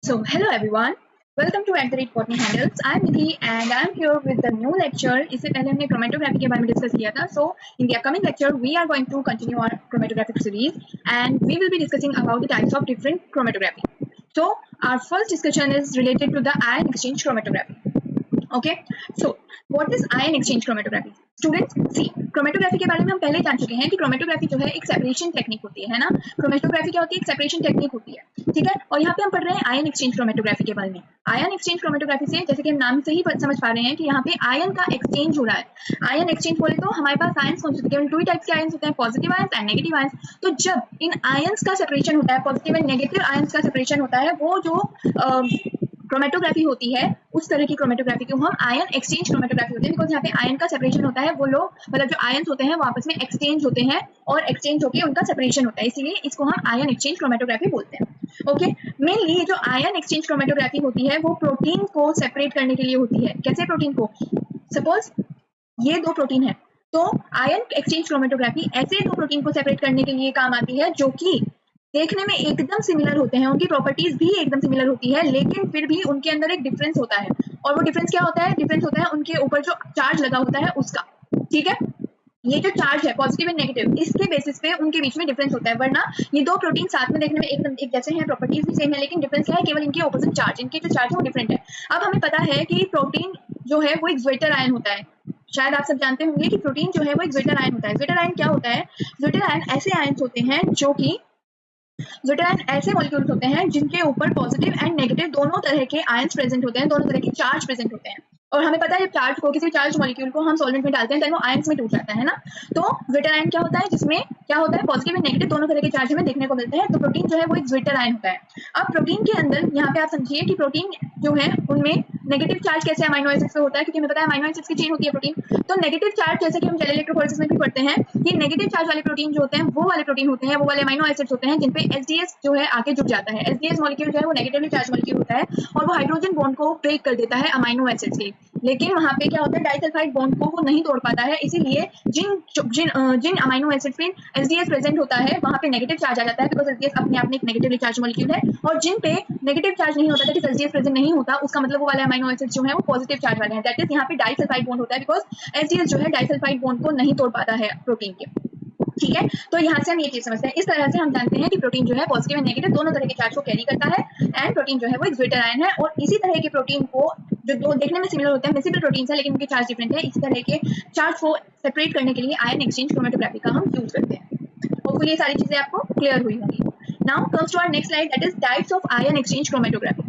So, hello everyone. Welcome to @Botany Handles. I'm Nidhi and I'm here with the new lecture. इससे पहले हमने chromatography के बारे में डिस्कस किया था. So, in the upcoming lecture, we are going to continue our chromatographic series and we will be discussing about the types of different chromatography. So, our first discussion is related to the ion exchange chromatography. Okay, so what is ion exchange chromatography? Students सी chromatography के बारे में हम पहले जान चुके हैं कि क्रोमेटोग्राफी जो है एक सेपरेशन टेक्निक होती है ना. क्रोमेटोग्राफी क्या होती है? एक सेपरेशन टेक्निक होती है, ठीक है. और यहाँ पे हम पढ़ रहे हैं आयन एक्सचेंज क्रोमेटोग्राफी के बारे में. आयन एक्सचेंज क्रोमेटोग्राफी से जैसे कि हम नाम से ही समझ पा रहे हैं कि यहाँ पे आयन का एक्सचेंज हो रहा है. आयन एक्सचेंज बोले तो हमारे पास आयन्स कौन से होते हैं? टू टाइप्स के आयन्स होते हैं, positive ions and negative ions. तो जब इन आयन्स का सेपरेशन होता है, पॉजिटिव एंड नेगेटिव आयन्स का सेपरेशन होता है, वो जो क्रोमेटोग्राफी होती है उस तरह की क्रोमेटोग्राफी को हम आयन एक्सचेंज क्रोमेटोग्राफी होते हैं. बिकॉज यहाँ पे आयन का सेपरेशन होता है, वो लोग मतलब जो आयन्स होते हैं वो आपस में एक्सचेंज होते हैं और एक्सचेंज होकर उनका सेपरेशन होता है, इसीलिए इसको हम आयन एक्सचेंज क्रोमेटोग्राफी बोलते हैं. ओके, मेनली ये जो आयन एक्सचेंज क्रोमेटोग्राफी होती है वो प्रोटीन को सेपरेट करने के लिए होती है. कैसे प्रोटीन को? सपोज ये दो प्रोटीन है तो आयन एक्सचेंज क्रोमेटोग्राफी ऐसे दो प्रोटीन को सेपरेट करने के लिए काम आती है जो कि देखने में एकदम सिमिलर होते हैं, उनकी प्रॉपर्टीज भी एकदम सिमिलर होती है, लेकिन फिर भी उनके अंदर एक डिफरेंस होता है. और वो डिफरेंस क्या होता है? डिफरेंस होता है उनके ऊपर जो चार्ज लगा होता है उसका. ठीक है, ये जो चार्ज है पॉजिटिव एंड नेगेटिव, इसके बेसिस पे उनके बीच में डिफरेंस होता है. वरना ये दो प्रोटीन साथ में देखने में एकदम एक जैसे हैं, प्रॉपर्टीज भी सेम है, लेकिन डिफरेंस क्या है? केवल इनके ऑपोजिट चार्ज, इनके जो चार्ज है वो डिफरेंट है. अब हमें पता है कि प्रोटीन जो है वो एक ज्वेटर आयन होता है. शायद आप सब जानते होंगे कि प्रोटीन जो है वो एक ज्वेटर आयन होता है. ज्वेटर आयन क्या होता है? ज्वेटर आयन ऐसे आयन्स होते हैं जो कि ज्वेटर आयन ऐसे मॉलिक्यूल्स होते हैं जिनके ऊपर पॉजिटिव एंड नेगेटिव दोनों तरह के आयन्स प्रेजेंट होते हैं, दोनों तरह के चार्ज प्रेजेंट होते हैं. और हमें पता है जब चार्ज को, किसी चार्ज मॉलिक्यूल को हम सॉल्वेंट में डालते हैं तो वो आयन्स में टूट जाता है ना. तो ज्वेटर आयन क्या होता है? जिसमें क्या होता है? पॉजिटिव एंड नेगेटिव दोनों तरह के चार्ज हमें देखने को मिलते हैं. तो प्रोटीन जो है वो एक ज्वेटर आयन होता है. अब प्रोटीन के अंदर यहाँ पे आप समझिए कि प्रोटीन जो है उनमें नेगेटिव चार्ज कैसे अमीनो एसिड्स पे होता है, क्योंकि हमें पता है अमीनो एसिड्स की चेन होती है प्रोटीन. तो नेगेटिव चार्ज जैसे कि हम जेल इलेक्ट्रोफोरेसिस में भी पढ़ते हैं, ये नेगेटिव चार्ज वाले प्रोटीन जो होते हैं वो वाले प्रोटीन होते हैं, वो वाले अमीनो एसिड्स होते हैं जिन पे एसडीएस जो है आके जुड़ जाता है. एसडीएस मॉलिक्यूल जो है वो नेगेटिवली चार्ज मॉलिक्यूल होता है और वो हाइड्रोजन बॉन्ड को ब्रेक कर देता है अमीनो एसिड्स के. लेकिन वहाँ पे क्या होता है? डाइसल्फाइड बॉन्ड को वो नहीं तोड़ पाता है, इसीलिए जिन अमीनो एसिड्स में एसडीएस प्रेजेंट होता है वहाँ पे नेगेटिव चार्ज आ जाता है, बिकॉज एसडीएस अपने आप में एक नेगेटिवली चार्ज मॉलिक्यूल है. और जिन पे नेगेटिव चार्ज नहीं होता, दैट इज एसडीएस प्रेजेंट नहीं होता, उसका मतलब वो वाले अमीनो एसिड्स जो है वो पॉजिटिव चार्ज वाले हैं. दैट इज यहाँ पे डाइसल्फाइड बॉन्ड होता है, बिकॉज एसडीएस जो है डाइसल्फाइड बॉन्ड को नहीं तोड़ पाता है प्रोटीन के. ठीक है, तो यहाँ से हम ये चीज समझते हैं. इस तरह से हम जानते हैं कि प्रोटीन जो है पॉजिटिव एंड नेगेटिव दोनों तरह के चार्ज को कैरी करता है एंड प्रोटीन जो है वो एक ज्वेटर आयन है. और इसी तरह के प्रोटीन को जो दो देखने में सिमिलर होते हैं, मिसिबल प्रोटीन है लेकिन उनके चार्ज डिफरेंट है, इसी तरह के चार्ज को सेपरेट करने के लिए आयन एक्सचेंज क्रोमेटोग्राफी का हम यूज करते हैं. होपफुली ये सारी चीजें आपको क्लियर हुई होंगी. Now comes to our next slide, that is types of ion exchange chromatography.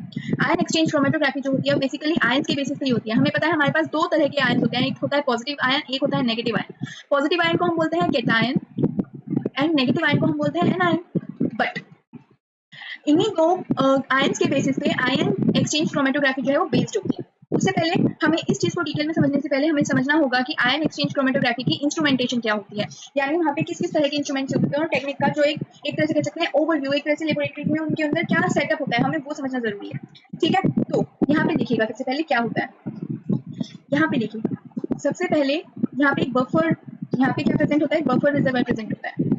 Ion exchange chromatography जो होती है बेसिकली आयन्स के बेसिस पे ही होती है. हमें पता है हमारे पास दो तरह के आयन्स होते हैं, एक होता है पॉजिटिव आयन, एक होता है नेगेटिव आयन. पॉजिटिव आयन को हम बोलते हैं केटायन एंड नेगेटिव आयन को हम बोलते हैं एनायन. बट इन्हीं दो आयन्स के बेसिस पे आयन एक्सचेंज क्रोमेटोग्राफी जो है वो बेस्ड होती है. उससे पहले हमें इस चीज को डिटेल में समझने से पहले हमें समझना होगा कि आयन एक्सचेंज क्रोमेटोग्राफी की इंस्ट्रूमेंटेशन क्या होती है, यानी वहाँ पे किस किस तरह के इंस्ट्रूमेंट्स होते हैं और टेक्निक का जो एक तरह से कह सकते हैं ओवरव्यू, एक तरह से लेबोरेटरी में उनके अंदर क्या सेटअप होता है, हमें वो समझना जरूरी है. ठीक है, तो यहाँ पे देखिएगा सबसे पहले क्या होता है. यहाँ पे देखिए सबसे पहले यहाँ पे एक बफर, यहाँ पे क्या प्रेजेंट होता है? बफर रिजर्वायर प्रेजेंट होता है.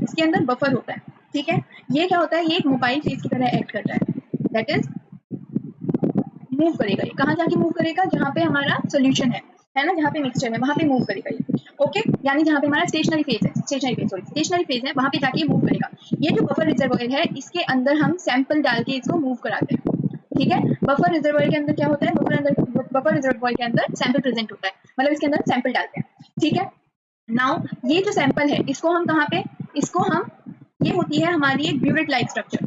इसके अंदर बफर होता है. ठीक है, ये क्या होता है? ये एक मोबाइल चीज की तरह एक्ट करता है. दैट इज मूव करेगा. ये कहाँ जाके मूव करेगा? जहाँ पे हमारा सोल्यूशन है ना, जहाँ पे मिक्सचर है वहाँ पे मूव करेगा ये. ओके, यानी जहाँ पे हमारा स्टेशनरी फेज है वहाँ पे जाके मूव करेगा. ये जो बफर रिजर्वायर है इसके अंदर हम सैंपल डाल के इसको मूव कराते हैं. ठीक है, बफर रिजर्वायर के अंदर क्या होता है? बफर रिजर्वायर के अंदर सैंपल प्रेजेंट होता है, मतलब इसके अंदर सैंपल डालते हैं. ठीक है, नाउ ये जो सैंपल है इसको हम कहाँ पे, इसको हम, ये होती है हमारी एक ब्यूरेट लाइक स्ट्रक्चर.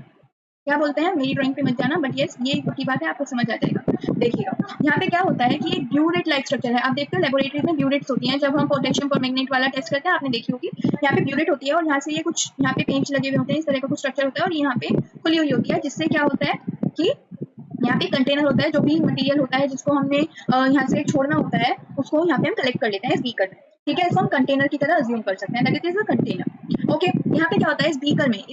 क्या बोलते हैं? मेरी ड्राइंग पे मत जाना, बट यस ये की बात है, आपको समझ आ जाएगा. देखिएगा यहाँ पे क्या होता है कि एक ब्यूरेट लाइक स्ट्रक्चर है. आप देखते हो लेबोरेटरी में ब्यूरेट्स होती हैं, जब हम पोटेशियम परमैंगनेट वाला टेस्ट करते हैं आपने देखी होगी, यहाँ पे ब्यूरेट होती है और यहाँ से ये कुछ यहाँ पे पेंच लगे हुए होते हैं, इस तरह का कुछ स्ट्रक्चर होता है और यहाँ पे खुली हुई होती है, जिससे क्या होता है कि यहाँ पे कंटेनर होता है, जो भी मटेरियल होता है जिसको हमने यहाँ से छोड़ना होता है उसको यहाँ पे हम कलेक्ट कर लेते हैं इस बीकर में. ठीक है, इसको हम कंटेनर की तरह अज्यूम कर सकते हैं, that is a container. Okay, यहाँ पे क्या होता है? इस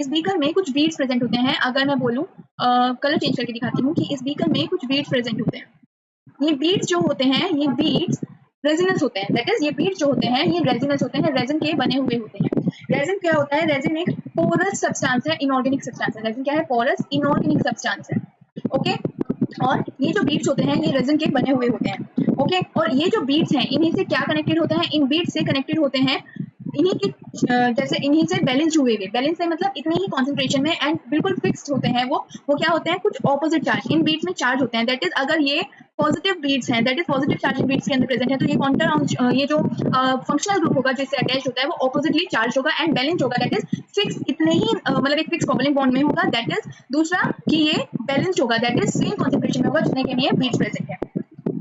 बीकर में कुछ बीड्स प्रेजेंट होते हैं. अगर मैं बोलूँ कलर चेंज करके दिखाती हूँ कि इस बीकर में कुछ बीड्स प्रेजेंट होते हैं. ये बीड्स जो होते हैं ये बीड्स रेजिनस होते हैं. दैट इज ये बीड्स जो होते हैं ये रेजिनस होते हैं, रेजिन के बने हुए होते हैं. रेजिन क्या होता है? रेजिन एक पोरस सब्सटेंस है, इनऑर्गेनिक सब्सटेंस है। रेजिन क्या है? पोरस इनऑर्गेनिक सब्सटेंस है। ओके, और ये जो बीड्स होते हैं ये रेजिन के बने हुए होते हैं। ओके, और ये जो बीड्स हैं इन्हीं से क्या कनेक्टेड होता है? इन बीड्स से कनेक्टेड होते हैं इन्हीं के जैसे इन्हीं से बैलेंस हुए हुए, बैलेंस है मतलब इतनी ही कॉन्सेंट्रेशन में एंड बिल्कुल फिक्स्ड होते हैं। वो क्या होते हैं? कुछ ऑपोजिट चार्ज इन बीड्स में चार्ज होते हैं। दैट इज अगर ये पॉजिटिव बीड्स हैं, that is positive charge in beads के अंदर प्रेजेंट है, तो ये काउंटर ये जो फंक्शनल ग्रुप होगा जिससे अटैच होता है वो ऑपोजिटली चार्ज होगा एंड बैलेंस होगा। दैट इज फिक्स इतने ही मतलब एक फिक्स कोवलेंट बॉन्ड में होगा। दैट इज दूसरा कि ये बैलेंस होगा, दैट इज सेम कॉन्सेंट्रेशन में होगा जितने के लिए बीड्स प्रेजेंट है।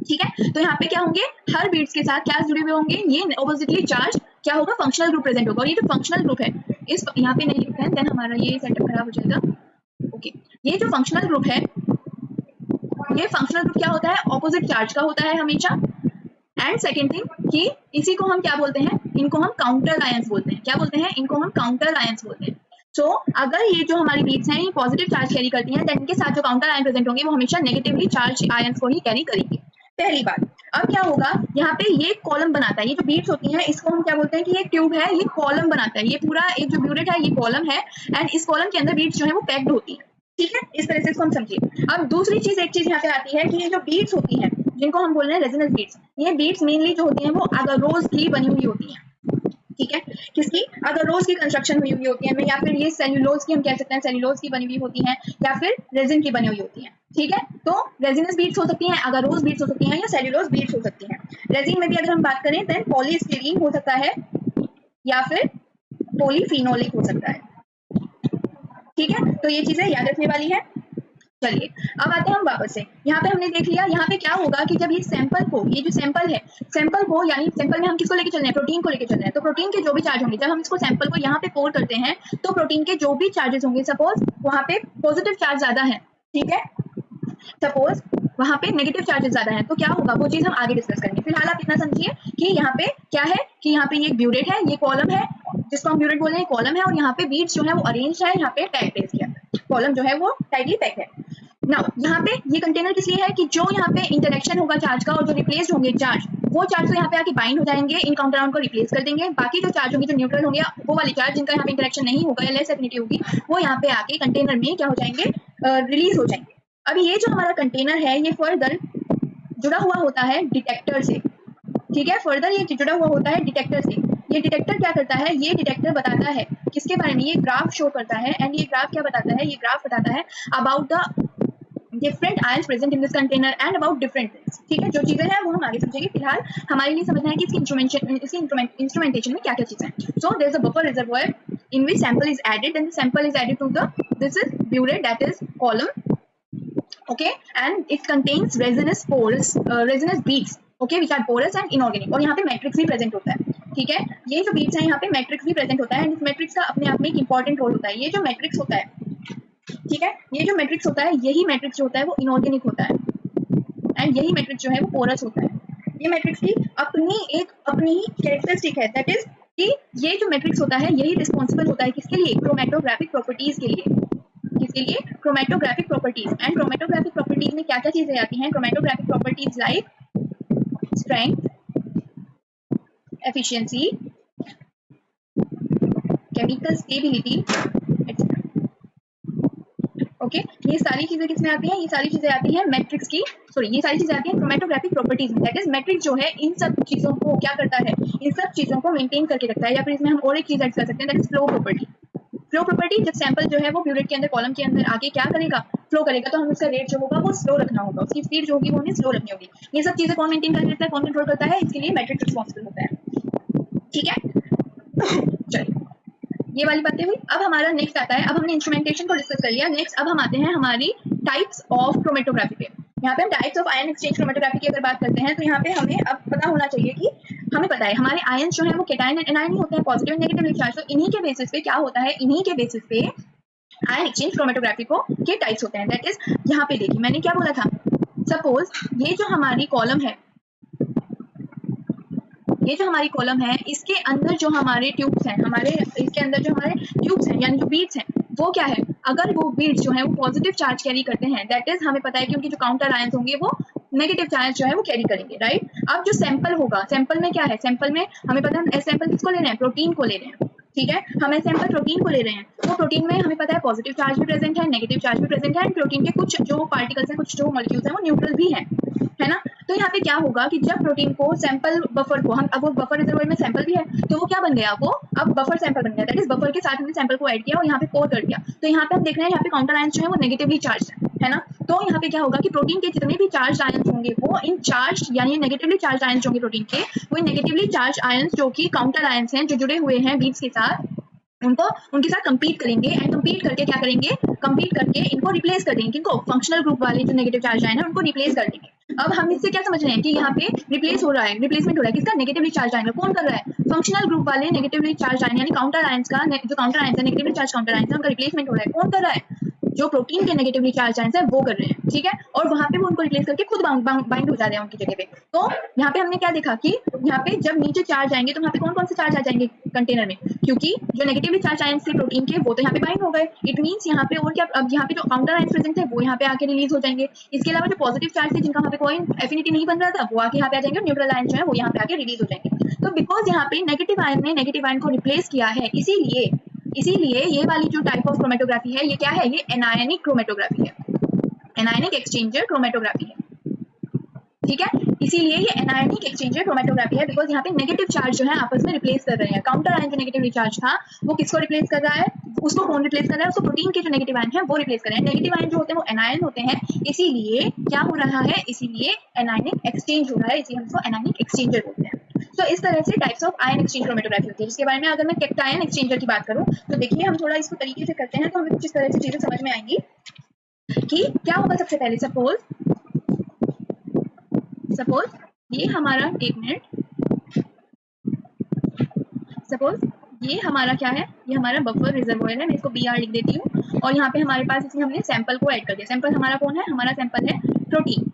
ठीक है, तो यहाँ पे क्या होंगे? हर बीड्स के साथ क्या जुड़े हुए होंगे? ये ऑपोजिटली चार्ज क्या होगा? फंक्शनल ग्रुप प्रेजेंट होगा। और ये जो फंक्शनल ग्रुप है इस यहाँ पे नहीं लिखा है, देन हमारा ये सेटअप खराब हो जाएगा। ओके, ये जो फंक्शनल ग्रुप है, ये फंक्शनल ग्रुप क्या होता है? ऑपोजिट चार्ज का होता है हमेशा। एंड सेकेंड थिंग कि इसी को हम क्या बोलते हैं? इनको हम काउंटर आयंस बोलते हैं। क्या बोलते हैं? इनको हम काउंटर आयंस बोलते हैं। सो अगर ये जो हमारी बीड्स हैं ये पॉजिटिव चार्ज कैरी करती हैं, देन इनके साथ जो काउंटर आयन प्रेजेंट होंगे वो हमेशा नेगेटिवली चार्ज आयंस को ही कैरी करेंगे। पहली बात। अब क्या होगा? यहाँ पे ये कॉलम बनाता है। ये जो बीड्स होती हैं इसको हम क्या बोलते हैं कि ये ट्यूब है, ये कॉलम बनाता है। ये पूरा एक जो ब्यूरेट है ये कॉलम है एंड इस कॉलम के अंदर बीड्स जो है वो पैक्ड होती है। ठीक है, इस तरह से इसको हम समझिए। अब दूसरी चीज, एक चीज यहाँ पे आती है कि ये जो बीड्स होती हैं जिनको हम बोल रहे हैं रेजिनस बीड्स, ये बीड्स मेनली जो होती हैं वो अगारोज की बनी हुई होती हैं। ठीक है, किसकी? अगारोज की कंस्ट्रक्शन हुई हुई होती है, या फिर ये सेल्यूलोज की हम कह सकते हैं, सेल्यूलोज की बनी हुई होती हैं, या फिर रेजिन की बनी हुई होती हैं। ठीक है, तो रेजिनस बीड्स हो सकती हैं, अगारोज बीड्स हो सकती हैं, या सेल्यूलोज बीड्स हो सकती हैं। रेजिन में भी अगर हम बात करें देन पॉलीस्टीरीन हो सकता है या फिर पॉलीफिनोलिक हो सकता है। ठीक है, तो ये चीजें याद रखने वाली है। चलिए अब आते हैं हम वापस से। यहाँ पे हमने देख लिया यहाँ पे क्या होगा कि जब ये सैंपल को, ये जो सैंपल है, सैंपल को यानी सैंपल में हम किसको लेके चल रहे हैं? प्रोटीन को लेके चल रहे हैं। तो प्रोटीन के जो भी चार्ज होंगे, जब हम इसको सैंपल को यहाँ पे पोर करते हैं तो प्रोटीन के जो भी चार्जेस होंगे, सपोज वहाँ पे पॉजिटिव चार्ज ज्यादा है, ठीक है, सपोज वहाँ पे नेगेटिव चार्जेस ज्यादा है, तो क्या होगा वो चीज हम आगे डिस्कस करेंगे। फिलहाल आप इतना समझिए कि यहाँ पे क्या है कि यहाँ पे ये ब्यूरेट है, ये कॉलम है जिसको हम ब्यूरेट बोल रहे हैं, कॉलम है, और यहाँ पे बीड्स जो है वो अरेंज है, यहाँ पे पैक्ड है, इसके अंदर कॉलम जो है वो टाइटली पैक्ड है। नाउ यहाँ पे ये कंटेनर किस लिए है कि जो यहाँ पे इंटरेक्शन होगा चार्ज का और जो रिप्लेस होंगे चार्ज, वो चार्ज तो यहाँ पे आके बाइंड हो जाएंगे, इन काउंटर आयन को रिप्लेस कर देंगे। बाकी जो चार्ज होंगे, जो न्यूट्रल होंगे, वो वाले चार्ज जिनका यहाँ पे इंटरेक्शन नहीं होगा या लेस एफिनिटी होगी, वो यहाँ पे आके कंटेनर में क्या हो जाएंगे? रिलीज हो जाएंगे। अभी ये जो हमारा कंटेनर है ये फर्दर जुड़ा हुआ होता है डिटेक्टर से। ठीक है, फर्दर ये जुड़ा हुआ होता है डिटेक्टर से। ये डिटेक्टर क्या करता है? ये डिटेक्टर बताता है किसके बारे में? ये ग्राफ शो करता है एंड ये ग्राफ क्या बताता है? ये ग्राफ बताता है about the different ions present in this container and about different things. ठीक है, जो चीजें हैं वो हम आगे समझेंगे। फिलहाल हमारे लिए समझना है कि इसकी इंस्ट्रूमेंटेशन में क्या क्या चीजें हैं। So there is a buffer reservoir in which sample is added, then the sample is added to the, this is burette, that is column, okay, and it contains resinous pores, resinous beads, okay, which are porous and inorganic। और यहाँ पे matrix भी present होता है। ठीक है, ये जो बीड्स हैं यहाँ पे मैट्रिक्स भी प्रेजेंट होता है एंड इस मैट्रिक्स का अपने आप में एक इंपॉर्टेंट रोल होता है। ये जो मैट्रिक्स होता है, ठीक है, ये जो मैट्रिक्स होता है, यही मैट्रिक्स जो होता है वो इनऑर्गेनिक होता है एंड यही मैट्रिक्स जो है वो पोरस होता है। ये मैट्रिक्स की अपनी ही कैरेक्टरिस्टिक है, दैट इज कि ये जो मैट्रिक्स होता है यही रिस्पॉन्सिबल होता है किसके लिए? क्रोमेटोग्राफिक प्रॉपर्टीज के लिए। किसके लिए? Chromatographic properties. And chromatographic properties में क्या क्या चीजें आती हैं? Chromatographic properties like strength, efficiency, chemical stability etcetera. Okay, ये सारी चीजें किसमें आती हैं? ये सारी चीजें आती हैं मैट्रिक्स की, सॉरी, ये सारी चीजें आती हैं क्रोमेटोग्राफिक प्रॉपर्टीज में। दैट इज मैट्रिक्स जो है इन सब चीजों को क्या करता है? इन सब चीजों को मेंटेन करके रखता है। या फिर इसमें हम और एक चीज ऐड कर सकते हैं, that is flow property. Flow property, जब सैंपल जो है वो ब्यूरेट के अंदर, कॉलम के अंदर आके क्या करेगा? फ्लो करेगा, तो हमें उसका रेट जो होगा वो स्लो रखना होगा, उसकी स्पीड जो होगी वो हमें स्लो रखनी होगी। ये सब चीजें कौन मेंटेन करके रखता है? कौन कंट्रोल करता है? इसके लिए मैट्रिक्स रिस्पॉन्सिबल होता है। ठीक है, चलिए ये वाली बातें हुई। अब हमारा नेक्स्ट आता है, अब हमने इंस्ट्रूमेंटेशन को डिस्कस कर लिया, नेक्स्ट अब हम आते हैं हमारी टाइप्स ऑफ क्रोमेटोग्राफी पे। यहाँ पे हम types of ion exchange chromatography की अगर बात करते हैं तो यहाँ पे हमें अब पता होना चाहिए कि हमें पता है हमारे आयन जो है वो कैटायन एंड एनायन होते हैं, पॉजिटिव एंड नेगेटिव चार्ज। तो इन्हीं के बेसिस पे क्या होता है? इन्हीं के बेसिस पे आयन एक्सचेंज क्रोमेटोग्राफी को के टाइप्स होते हैं। दैट इज यहाँ पे देखिए मैंने क्या बोला था, सपोज ये जो हमारी कॉलम है, ये जो हमारी कॉलम है, इसके अंदर जो हमारे ट्यूब्स हैं, इसके अंदर जो हमारे ट्यूब्स हैं यानी जो बीड्स हैं, वो क्या है? अगर वो बीड्स जो है वो पॉजिटिव चार्ज कैरी करते हैं, दैट इज हमें पता है कि उनके जो काउंटर आयंस होंगे वो नेगेटिव चार्ज जो है वो कैरी करेंगे, राइट। अब जो सैंपल होगा, सैंपल में क्या है? सैंपल में हमें पता है सैंपल किसको ले रहे हैं? प्रोटीन को ले रहे हैं। ठीक है, हम सैंपल प्रोटीन को ले रहे हैं, तो प्रोटीन में हमें पता है पॉजिटिव चार्ज भी प्रेजेंट है, नेगेटिव चार्ज भी प्रेजेंट है, एंड प्रोटीन के कुछ जो पार्टिकल्स हैं, कुछ जो मॉलिक्यूल्स हैं वो न्यूट्रल भी हैं, है ना। तो यहाँ पे क्या होगा कि जब प्रोटीन को सैंपल बफर को हम, अब वो बफर रिजर्वोयर में सैंपल भी है, तो वो क्या बन गया, वो अब बफर सैंपल बन गया, दैट इज बफर के साथ हमने सैंपल को ऐड किया और यहाँ पे पोर कर दिया। तो यहाँ पे हम देख रहे हैं यहाँ पे काउंटर आयंस जो है वो नेगेटिवली चार्ज है ना। तो यहाँ पे क्या होगा कि प्रोटीन के जितने भी चार्ज आयंस होंगे वो इन चार्ज यानी नेगेटिवली चार्ज आयंस होंगे प्रोटीन के, वो नेगेटिवली चार्ज आयंस जो कि काउंटर आयंस हैं जो जुड़े हुए हैं बीड्स के साथ, उनको उनके साथ कंपीट करेंगे, एंड कंपीट करके क्या करेंगे, कंपीट करके इनको रिप्लेस कर देंगे, किनको, फंक्शनल ग्रुप वाले जो नेगेटिव चार्ज आयन है उनको रिप्लेस कर देंगे। अब हम इससे क्या समझ रहे हैं कि यहाँ पे रिप्लेस हो रहा है, रिप्लेसमेंट हो रहा है किसका, नेगेटिवली चार्ज आयन। कौन कर रहा है, फंक्शनल ग्रुप वाले नेगेटिवली चार्ज आयन यानी काउंटर आयंस का, जो काउंटर आयंस है नेगेटिवली चार्ज काउंटर आयंस है उनका रिप्लेसमेंट हो रहा है। कौन कर रहा है, जो प्रोटीन के नेगेटिवली चार्ज आयंस है वो कर रहे हैं, ठीक है, और वहां पे वो उनको रिप्लेस करके खुद बाइंड हो जा रहे हैं उनकी जगह पे। तो यहाँ पे हमने क्या देखा कि यहाँ पे जब नीचे चार्ज आएंगे तो यहाँ पे कौन कौन से चार्ज आ जाएंगे कंटेनर में, क्योंकि जो नेगेटिवली चार्ज आयंस थे प्रोटीन के वो तो यहाँ पे बाइंड हो गए, इट मींस यहाँ पे और क्या, अब यहाँ पे जो काउंटर आयंस प्रेजेंट थे वो यहाँ पे आके रिलीज हो जाएंगे। इसके अलावा जो पॉजिटिव चार्ज थे जिनका यहाँ पे कोई एफिनिटी नहीं बन रहा था वो आके यहाँ पे आ जाएंगे, न्यूट्रल आयन जो है वो यहाँ पे आके रिलीज हो जाएंगे। तो बिकॉज यहाँ पे नेगेटिव आयन ने नेगेटिव आयन को रिप्लेस किया है, इसीलिए ये वाली जो टाइप ऑफ क्रोमेटोग्राफी है ये क्या है, ये एनायनिक क्रोमेटोग्राफी है, एनायनिक एक्सचेंजर क्रोमेटोग्राफी है, ठीक है। इसीलिए ये एनायनिक एक्सचेंजर क्रोमेटोग्राफी है, बिकॉज यहाँ पे नेगेटिव चार्ज जो है आपस में रिप्लेस कर रहे हैं। काउंटर आयन जो नेगेटिवली चार्ज था वो किसको रिप्लेस कर रहा है, उसको कौन रिप्लेस कर रहा है, उसको प्रोटीन के जो नेगेटिव आयन है वो रिप्लेस कर रहे हैं। नेगेटिव आयन जो होते हैं वो एनायन होते हैं, इसीलिए क्या हो रहा है, इसीलिए एनायनिक एक्सचेंज हो रहा है, इसीलिए हम इसको एनायनिक एक्सचेंजर बोलते हैं। तो इस तरह से types of ion exchange chromatography होती है, जिसके बारे में अगर मैं कैटायन एक्सचेंजर की बात करूं तो देखिए हम थोड़ा इसको तरीके से करते हैं तो हमें कुछ इस तरह से चीजें समझ में आएंगी कि क्या होगा। सबसे पहले सपोज ये हमारा, एक मिनट, सपोज ये हमारा क्या है, ये हमारा बफर रिजर्वोयर है, मैं इसको BR लिख देती हूँ, और यहाँ पे हमारे पास इसमें हमने सैंपल को ऐड कर दिया। सैंपल हमारा कौन है, हमारा सैंपल है प्रोटीन,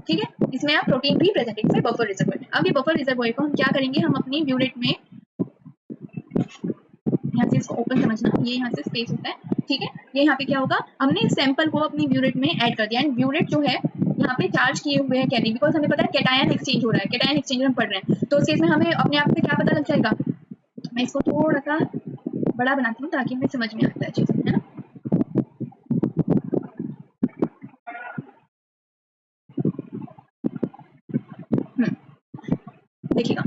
ठीक है, इसमें आप प्रोटीन भी प्रेजेंट है बफर रिजर्वोयर में। अब ये बफर रिजर्वोयर को हम क्या करेंगे, हम अपनी ब्यूरेट में, यहाँ से इसको ओपन समझना, ये यहाँ से स्पेस होता है, ठीक है, ये यहाँ पे क्या होगा, हमने इस सैंपल को अपनी ब्यूरेट में ऐड कर दिया, एंड ब्यूरेट जो है यहाँ पे चार्ज किए हुए हैं कैरी, बिकॉज हमें पता है कैटायन एक्सचेंज हो रहा है, कैटायन एक्सचेंज हम पढ़ रहे हैं, तो उस केस में हमें अपने आप से क्या पता लग जाएगा। मैं इसको थोड़ा सा बड़ा बनाती हूँ ताकि हमें समझ में आता है चीज़, है ना। देखिएगा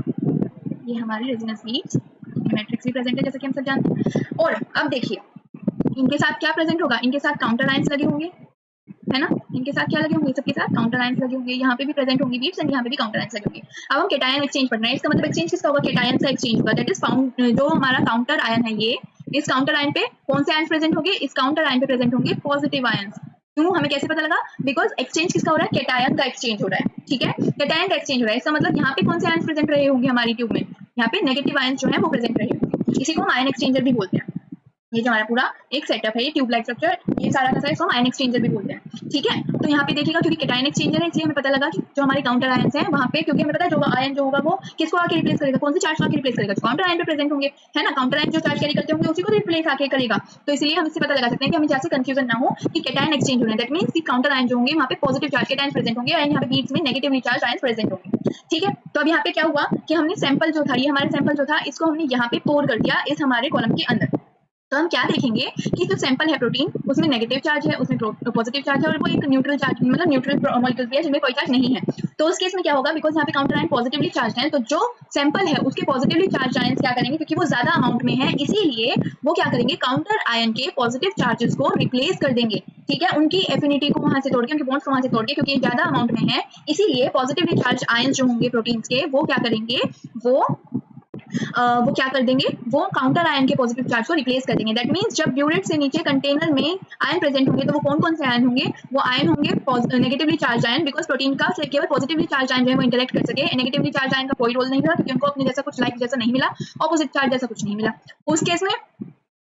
ये हमारे रेजिनस बीड्स, मैट्रिक्स भी प्रेजेंट है जैसा कि हम सब जानते हैं। और अब देखिए इनके साथ क्या प्रेजेंट होगा, इनके साथ काउंटर आयंस लगे होंगे, है ना, इनके साथ क्या लगे होंगे, सबके साथ काउंटर आयंस लगे होंगे, यहाँ पे भी प्रेजेंट होंगी बीड्स एंड यहाँ पे भी काउंटर आयंस लगे होंगे। अब हम कैटायन एक्सचेंज पढ़ रहे हैं, इसका मतलब एक्सचेंज किसका होगा, कैटायन का एक्सचेंज होगा, दैट इज फाउंड, जो हमारा काउंटर आयन है ये, इस काउंटर आयन पे कौन से आयंस प्रेजेंट होंगे, इस काउंटर आयन पे प्रेजेंट होंगे पॉजिटिव आयंस। क्यों, हमें कैसे पता लगा, बिकॉज एक्सचेंज किसका हो रहा है, कैटायन का एक्सचेंज हो रहा है, ठीक है, कैटायन का एक्सचेंज हो रहा है, इसका मतलब यहाँ पे कौन से आयंस प्रेजेंट रहे होंगे हमारी ट्यूब में, यहाँ पे नेगेटिव आयंस जो है वो प्रेजेंट रहे होंगे, इसी को हम आयन एक्सचेंजर भी बोलते हैं। ये जो हमारा पूरा एक सेटअप है, ये ट्यूब लाइक स्ट्रक्चर, ये सारा का सारा इसको हम आयन एक्सचेंजर भी बोलते हैं, ठीक है। तो यहाँ पे देखिएगा क्योंकि कैटायन एक्सचेंजर है इसलिए हमें पता लगा कि जो हमारे काउंटर आयंस हैं वहाँ पे, क्योंकि हमें पता है जो आयन जो होगा वो किसको आके रिप्लेस करेगा, कौन से चार्ज को आके रिप्लेस करेगा, जो काउंटर आयन पे प्रेजेंट होंगे, है ना, काउंटर आयन जो चार्ज कैरी करते होंगे उसी को रिप्लेस आके करेगा। तो इसलिए हम इससे पता लगा सकते हैं कि हमें जैसे कंफ्यूजन ना हो कि कैटायन एक्सचेंज हो रहा है, दैट मींस कि काउंटर आयन जो होंगे वहाँ पे पॉजिटिव चार्ज कैटायन प्रेजेंट होंगे और यहाँ पे बीच में नेगेटिवली चार्ज आयन प्रेजेंट होंगे, ठीक है। तो अब यहाँ पे क्या हुआ कि हमने सैंपल जो था, ये हमारा सैंपल जो था, इसको हमने यहाँ पे पोर कर दिया इस हमारे कॉलम के अंदर। तो हम क्या देखेंगे कि जो सैंपल है प्रोटीन उसमें नेगेटिव चार्ज है, उसमें पॉजिटिव चार्ज है, और वो एक न्यूट्रल चार्ज, मतलब न्यूट्रल मॉलिक्यूल भी है जिनमें कोई चार्ज नहीं है। तो उस केस में क्या होगा, बिकॉज यहाँ पे काउंटर आयन पॉजिटिवली चार्ज है, तो जो सैंपल है उसके पॉजिटिवली चार्ज आयन क्या करेंगे, क्योंकि वो ज्यादा अमाउंट में है इसीलिए वो क्या करेंगे, काउंटर आयन के पॉजिटिव चार्जेस को रिप्लेस कर देंगे, ठीक है, उनकी एफिनिटी को वहां से तोड़ के, उनके बॉन्ड्स को वहां से तोड़ के, क्योंकि ज्यादा अमाउंट में है इसीलिए पॉजिटिवली चार्ज आयन जो होंगे प्रोटीन्स के वो क्या करेंगे, वो क्या कर देंगे, वो काउंटर आयन के पॉजिटिव चार्ज को रिप्लेस कर देंगे। दैट मींस जब ब्यूरेट से नीचे कंटेनर में आयन प्रेजेंट होंगे तो वो कौन कौन से आयन होंगे, वो आयन होंगे negatively charge ion, because protein का केवल पॉजिटिवली चार्ज आयन जो है वो इंटरेक्ट कर सके, नेगेटिवली चार्ज आयन का कोई रोल नहीं था क्योंकि उनको अपने जैसा कुछ लाइक जैसा नहीं मिला, ऑपोजिट चार्ज जैसा कुछ नहीं मिला उस केस में,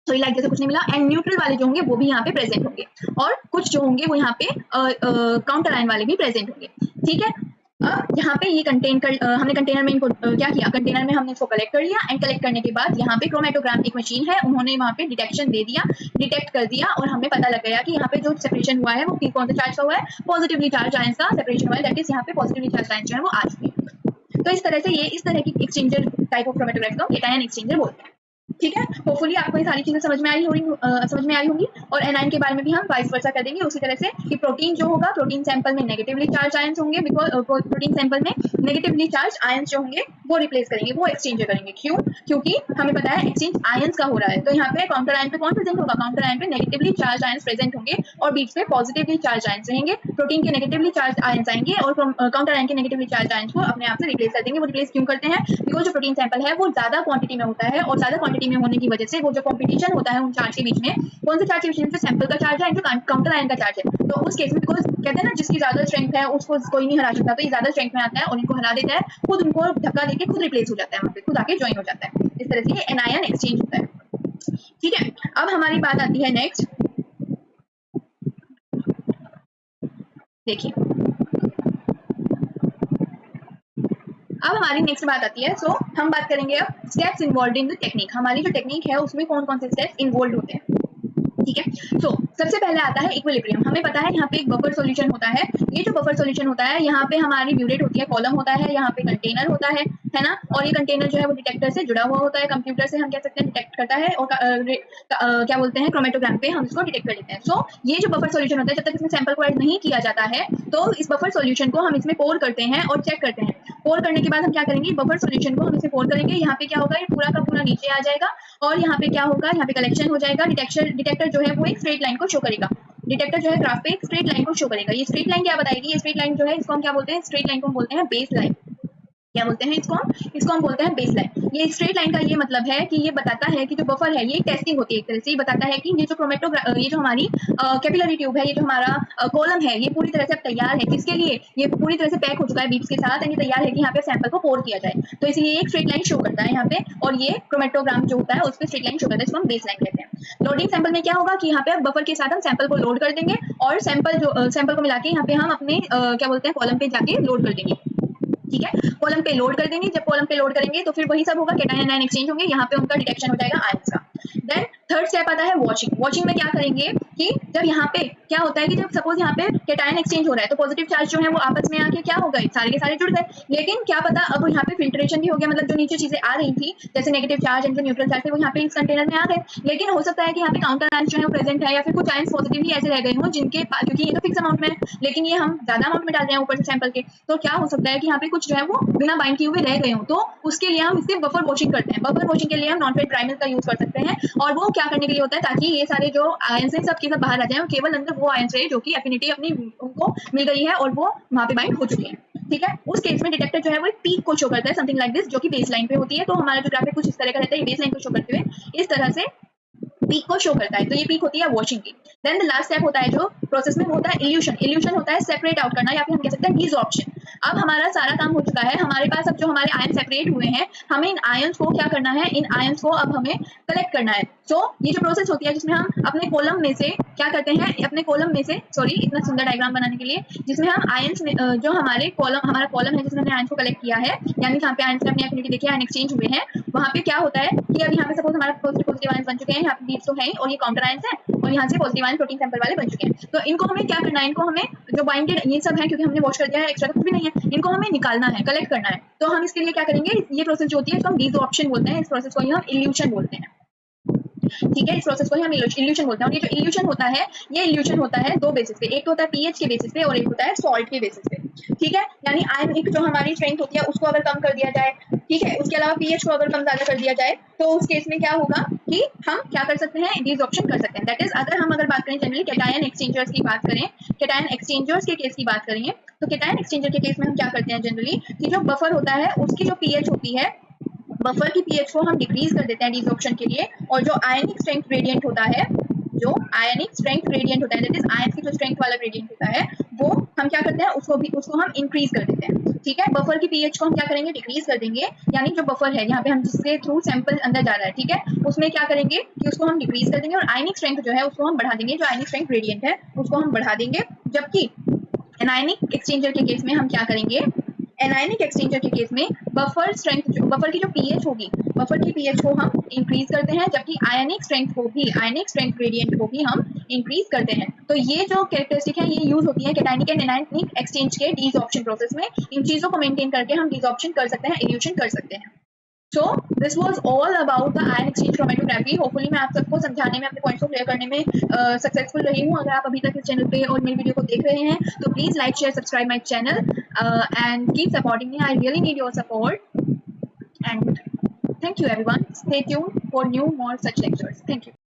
तो लाइक जैसे कुछ नहीं मिला। एंड न्यूट्रल वाले जो होंगे वो भी यहाँ पे प्रेजेंट होंगे, और कुछ जो होंगे वो यहाँ पे काउंटर आयन वाले भी प्रेजेंट होंगे, ठीक है। अब यहाँ पे ये हमने कंटेनर में इनको क्या किया, कंटेनर में हमने इसको कलेक्ट कर लिया, एंड कलेक्ट करने के बाद यहाँ पे क्रोमेटोग्राम एक मशीन है, उन्होंने वहाँ पे डिटेक्शन दे दिया, डिटेक्ट कर दिया, और हमें पता लग गया कि यहाँ पे जो सेपरेशन हुआ है वो कौन से चार्ज का हुआ है, पॉजिटिवली चार्ज आयंस का सेपरेशन हुआ है, दैट इज यहाँ पे पॉजिटिवली चार्ज आयंस जो है वो आ चुके हैं। तो इस तरह से ये इस तरह की एक्सचेंजर टाइप ऑफ क्रोमेटोग्राफी को कैटायन एक्सचेंजर बोलते हैं। ठीक है, होपफुली आपको ये सारी चीजें समझ में आई होंगी। और एनाइन के बारे में भी हम वाइस वर्सा कर देंगे उसी तरह से कि प्रोटीन जो होगा, प्रोटीन सैंपल में नेगेटिवली चार्ज आयंस होंगे, बिकॉज प्रोटीन सैंपल में नेगेटिवली चार्ज आयंस जो होंगे वो रिप्लेस करेंगे, वो एक्सचेंज करेंगे। क्यों? क्योंकि हमें पता है एक्सचेंज आयंस का हो रहा है, तो यहाँ पे काउंटर आयन पे कौन प्रेजेंट होगा? काउंटर आयन पे नेगेटिवली चार्ज आयंस प्रेजेंट होंगे और बीच पे पॉजिटिवली चार्ज आयंस रहेंगे। प्रोटीन के नेगेटिवली चार्ज आयंस आएंगे और काउंटर आयन के नेगेटिवली चार्ज आयंस को अपने आप से रिप्लेस कर देंगे। वो रिप्लेस क्यों करते हैं? बिकॉज जो प्रोटीन सैंपल है वो ज्यादा क्वांटिटी में होता है, और ज्यादा क्वांटिटी में होने की वजह से वो जो कॉम्पिटिशन होता है उन चार्ज के बीच में, कौन से चार्ज के बीच में? सैंपल का चार्ज है जो काउंटर आयन का चार्ज है। तो उस केस में बिकॉज कहते हैं ना, जिसकी ज्यादा स्ट्रेंथ है उसको कोई नहीं हरा सकता, तो ये ज्यादा स्ट्रेंथ में आता है और इनको हरा देता है, खुद उनको धक्का देके खुद रिप्लेस हो जाता है, वहां पे खुद आके ज्वाइन हो जाता है। इस तरह से ये एनायन एक्सचेंज होता है। ठीक है, अब हमारी बात आती है नेक्स्ट, देखिए अब हमारी नेक्स्ट बात आती है। सो हम बात करेंगे अब steps involve in the technique. हमारी जो टेक्निक है उसमें कौन कौन से स्टेप्स इन्वॉल्व होते हैं। ठीक है, सो सबसे पहले आता है इक्विलिब्रियम। हमें पता है यहाँ पे एक बफर सॉल्यूशन होता है। ये जो बफर सॉल्यूशन होता है, यहाँ पे हमारी ब्यूरेट होती है, कॉलम होता है, यहाँ पे कंटेनर होता है ना। और ये कंटेनर जो है वो डिटेक्टर से जुड़ा हुआ होता है, कंप्यूटर से हम कह सकते हैं डिटेक्ट करता है, और क्या बोलते हैं, क्रोमेटोग्राम पे हम इसको डिटेक्ट कर लेते हैं। सो ये जो बफर सॉल्यूशन होता है, जब तक इसमें सैंपल को ऐड नहीं किया जाता है, तो इस बफर सॉल्यूशन को हम इसमें पोर करते हैं और चेक करते हैं। पोर करने के बाद हम क्या करेंगे, बफर सॉल्यूशन को हम इसे पोर करेंगे, यहाँ पे क्या होगा, ये पूरा का पूरा नीचे आ जाएगा, और यहाँ पे क्या होगा, यहाँ पे कलेक्शन हो जाएगा। डिटेक्टर जो है वो एक स्ट्रेट लाइन को शो करेगा। डिटेक्टर जो है ग्राफ पे एक स्ट्रेट लाइन को शो करेगा। ये स्ट्रेट लाइन क्या बताएगी? ये स्ट्रेट लाइन जो है इसको हम क्या बोलते हैं? स्ट्रेट लाइन को हम बोलते हैं बेस लाइन। क्या बोलते हैं इसको हम बोलते हैं बेस लाइन। ये स्ट्रेट लाइन का ये मतलब है कि ये बताता है कि जो बफर है, ये टेस्टिंग होती है एक तरह से। ये बताता है कि ये जो ये जो हमारी कैपिलरी ट्यूब है, ये जो हमारा कॉलम है, ये पूरी तरह से अब तैयार है। किसके लिए? ये पूरी तरह से पैक हो चुका है बीट्स के साथ, एंड ये तैयार है कि यहाँ पे सैंपल को पोर किया जाए। तो इसलिए एक स्ट्रेट लाइन शो करता है यहाँ पे, और ये क्रोमेटोग्राम जो होता है उस पर स्ट्रेट लाइन शो करता है, इसको हम बेस लाइन कहते हैं। लोडिंग सैंपल में क्या होगा कि यहाँ पे बफर के साथ हम सैंपल को लोड कर देंगे, और सैंपल को मिला के यहाँ पे हम अपने क्या बोलते हैं, कॉलम पे जाके लोड कर देंगे। ठीक है, कॉलम पे लोड कर देंगे। जब कॉलम पे लोड करेंगे तो फिर वही सब होगा, कैटायन एनायन एक्सचेंज होंगे, यहाँ पे उनका डिटेक्शन हो जाएगा आयंस का। देन थर्ड स्टेप आता है वॉचिंग। वॉचिंग में क्या करेंगे कि जब यहाँ पे क्या होता है कि जब सपोज यहाँ पे कैटायन एक्सचेंज हो रहा है, तो पॉजिटिव चार्ज जो है वो आपस में आके क्या हो गए, सारे के सारे जुड़ गए। लेकिन क्या पता अब यहाँ पे फिल्ट्रेशन भी हो गया, मतलब जो नीचे चीजें आ रही थी जैसे नेगेटिव चार्ज एंड जो न्यूट्रल चार्ज थे वो यहाँ पे इस कंटेनर में आ गए। लेकिन हो सकता है कि यहाँ पे काउंटर आयंस जो है वो प्रेजेंट है, या फिर कुछ आयंस पॉजिटिवली ऐसे रह गए हों जिनके, क्योंकि ये तो फिक्स अमाउंट में है, लेकिन ये हम ज्यादा अमाउंट में डाल रहे हैं ऊपर से सैंपल के, तो क्या हो सकता है कि यहाँ पे कुछ जो है वो बिना बाइंड किए हुए रह गए हों। तो उसके लिए हम इससे बफर वॉशिंग करते हैं। बफर वॉशिंग के लिए हम नॉन फेड ड्राई मिल्क का यूज कर सकते हैं, और वो क्या करने के लिए होता है, ताकि ये सारे जो आयंस हैं सब के सब बाहर आ जाए, और केवल अंदर वो आयंस रहे जो कि एफिनिटी अपनी उनको मिल गई है और वो वहां पे बाइंड हो चुके हैं। ठीक है, उस केस में डिटेक्टर जो है वो एक पीक को शो करता है, समथिंग लाइक दिस, जो कि बेस लाइन पे होती है। तो हमारा जो ग्राफिक कुछ इस तरह का रहता है, बेस लाइन को शो करते हुए इस तरह से पीक को शो करता है। तो ये पीक होती है वॉशिंग की। देन द लास्ट स्टेप होता है जो प्रोसेस में, वो होता है इल्यूशन। इल्यूशन होता है सेपरेट आउट करना, या फिर हम कह सकते हैं डिसॉर्प्शन। अब हमारा सारा काम हो चुका है, हमारे पास अब जो हमारे आयन सेपरेट हुए हैं, हमें इन आयंस को क्या करना है, इन आयंस को अब हमें कलेक्ट करना है। सो ये जो प्रोसेस होती है जिसमें हम अपने कॉलम में से क्या करते हैं, अपने कॉलम में से, सॉरी इतना सुंदर डायग्राम बनाने के लिए, जिसमें हम आयंस जो हमारे कॉलम, हमारा कॉलम है जिसमें हमने आयंस को कलेक्ट किया है, यानी जहाँ पे आयंस ने अपनी एफिनिटी देखी, आयन एक्सचेंज हुए हैं, वहाँ पे क्या होता है कि अब यहाँ पे सपोज हमारा पॉजिटिव आयंस बन चुके हैं, यहाँ पे बीट्स तो है और ये काउंटर आयंस है, और यहाँ से पॉजिटिव आयन प्रोटीन सैंपल वाले बन चुके हैं। तो इनको हमें क्या करना है, इनको हमें जो बाइंडेड ये सब है, क्योंकि हमने वॉश कर दिया है, एक्स्ट्रा कुछ भी नहीं है, इनको हमें निकालना है, कलेक्ट करना है। तो हम इसके लिए क्या करेंगे, ये प्रोसेस जो होती है इसको हम डिसॉर्प्शन बोलते हैं, इस प्रोसेस को ही हम इल्यूशन बोलते हैं। ठीक है, इस प्रोसेस को ही हम इल्यूशन बोलते हैं। और ये जो इल्यूशन होता है, ये इल्यूशन होता है दो बेसिस पे, एक तो होता है पीएच के बेसिस पे और एक होता है सॉल्ट के बेसिस पे। ठीक है, यानी आयनिक जो हमारी स्ट्रेंथ होती है उसको अगर कम कर दिया जाए, ठीक है, उसके अलावा पीएच को अगर कम ज्यादा कर दिया जाए, तो उस केस में क्या होगा कि हम क्या कर सकते हैं, डिसऑर्प्शन कर सकते हैं। दैट इज, अगर बात करें जनरली कैटायन एक्सचेंजर्स की बात करें, कैटायन एक्सचेंजर्स के केस की बात करें, तो कैटायन एक्सचेंजर के केस में हम क्या करते हैं जनरली कि जो बफर होता है उसकी जो पीएच होती है, बफर की पीएच को हम डिक्रीज कर देते हैं डिसऑर्प्शन के लिए, और जो आयनिक स्ट्रेंथ ग्रेडियंट होता है, जो आयनिक स्ट्रेंथ ग्रेडियंट होता है, दैट इज आयंस की जो स्ट्रेंथ वाला ग्रेडियंट होता है, वो हम क्या करते हैं, उसको हम इंक्रीज कर देते हैं। ठीक है, बफर की पीएच को हम क्या करेंगे, डिक्रीज कर देंगे, यानी जो बफर है यहाँ पे हम जिसके थ्रू सैंपल अंदर जा रहा है, ठीक है, उसमें क्या करेंगे कि उसको हम डिक्रीज कर देंगे, और आयनिक स्ट्रेंथ जो है उसको हम बढ़ा देंगे, जो आयनिक स्ट्रेंथ ग्रेडियंट है उसको हम बढ़ा देंगे। जबकि एनायनिक एक्सचेंजर के केस में हम क्या करेंगे, एनायनिक एक्सचेंजर के केस में बफर की जो पीएच होगी, बफर की पीएच को हम इंक्रीज करते हैं, जबकि आयनिक स्ट्रेंथ ग्रेडियंट को भी हम इंक्रीज करते हैं। तो ये जो कैरेक्टरिस्टिक है ये यूज होती है कैटायनिक एंड एनायनिक एक्सचेंज के डिसऑर्प्शन प्रोसेस में। इन चीजों को मेंटेन करके हम डिसऑर्प्शन कर सकते हैं, इल्यूशन कर सकते हैं। So this was all about the ion exchange chromatography. Hopefully मैं आप सबको समझाने में, अपने पॉइंट्स को क्लियर करने में सक्सेसफुल रही हूँ। अगर आप अभी तक इस चैनल पे और मेरी वीडियो को देख रहे हैं तो please like, share, subscribe my channel and keep supporting me. I really need your support and thank you everyone. Stay tuned for more such lectures. Thank you.